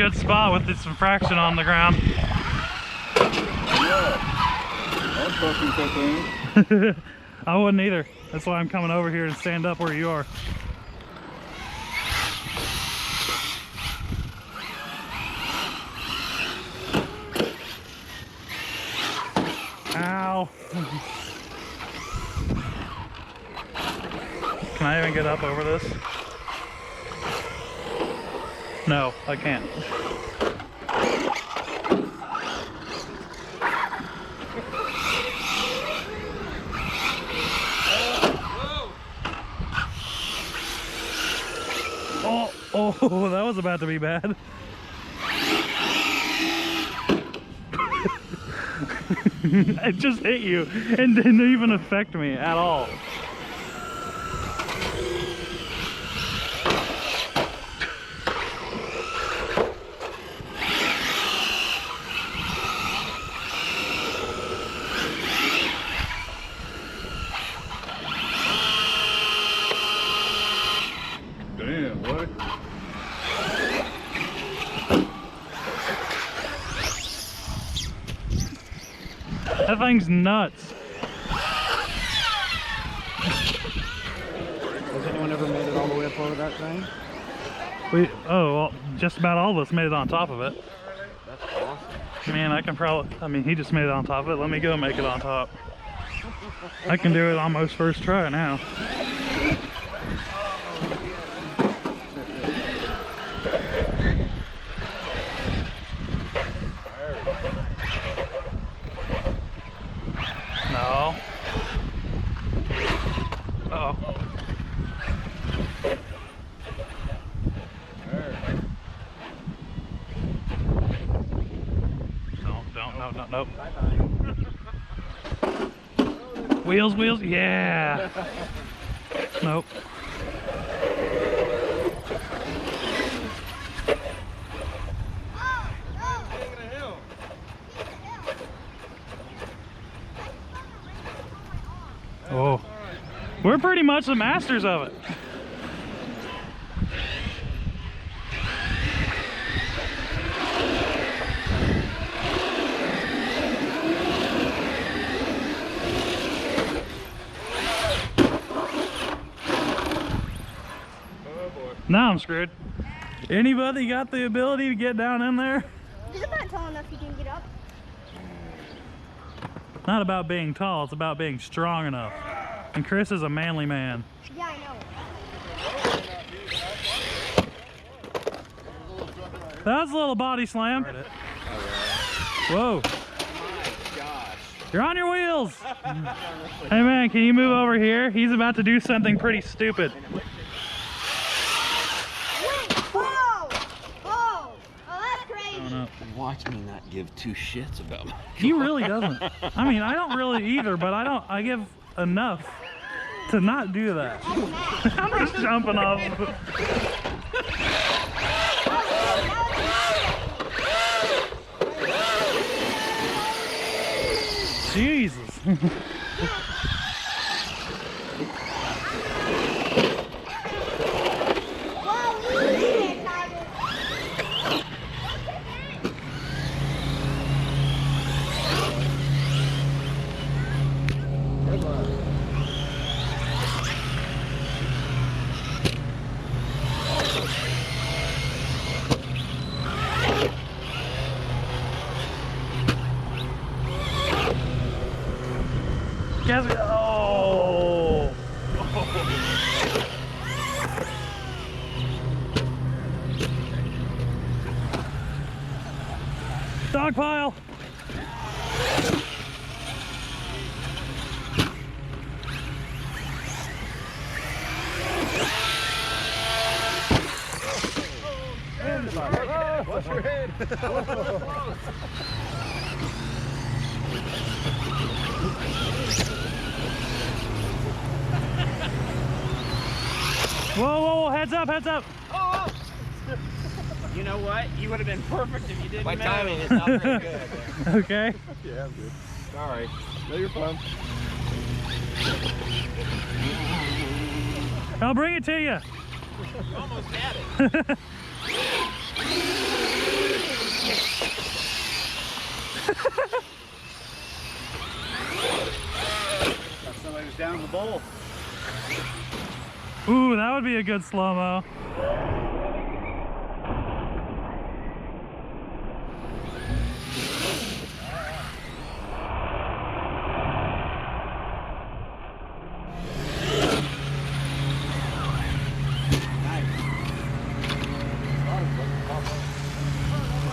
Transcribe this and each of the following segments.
good spot with this infraction on the ground. That's fucking 15. I wouldn't either. That's why I'm coming over here and stand up where you are. Ow. Can I even get up over this? No, I can't. Oh, that was about to be bad. It just hit you and didn't even affect me at all. Damn, what? That thing's nuts. Has anyone ever made it all the way up over that thing? Well, just about all of us made it on top of it. That's awesome. Man, I can probably, I mean, he just made it on top of it. Let me go make it on top. I can do it almost first try now. No. Uh-oh. Nope. Wheels, yeah. Nope. Oh, we're pretty much the masters of it. Now I'm screwed. Anybody got the ability to get down in there? He's about tall enough he can get up. Not about being tall, it's about being strong enough. And Chris is a manly man. Yeah, I know. That was a little body slam. Whoa. You're on your wheels. Hey man, can you move over here? He's about to do something pretty stupid. Watch me not give two shits about my He really doesn't. I mean, I don't really either, but I give enough to not do that. I'm just jumping off. Jesus. Oh! Dog pile! Watch your head! Whoa, heads up, heads up! Oh! You know what? You would have been perfect if you didn't. My timing is not very good. Okay. Yeah, I'm good. Sorry. No, you're fine. I'll bring it to you. You almost had it. Somebody was down in the bowl. Ooh, that would be a good slow-mo.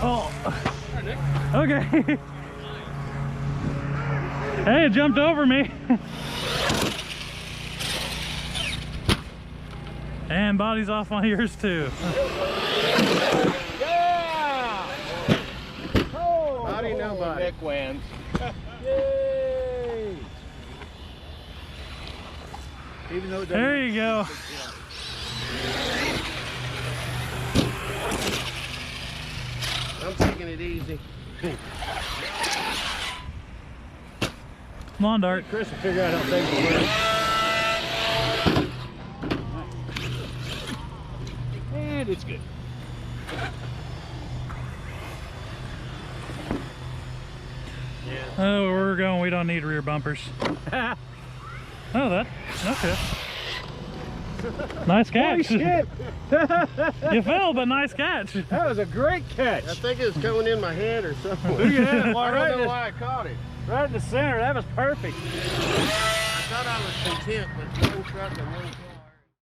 Oh, okay. Hey, it jumped over me. And body's off on yours too. Yeah! Oh, Body, nobody. Nick wins. Yay! Even though it doesn't. There you go. I'm taking it easy. Come on, Dart. Chris will figure out how big it is. And it's good. Oh, where we're going, we don't need rear bumpers. Oh, that, okay. Nice catch. Holy shit! You fell, but nice catch. That was a great catch. I think it was coming in my head or something. Look at that. Well, I right, don't know in, why I caught it. right in the center. That was perfect. I thought I was content, but one truck and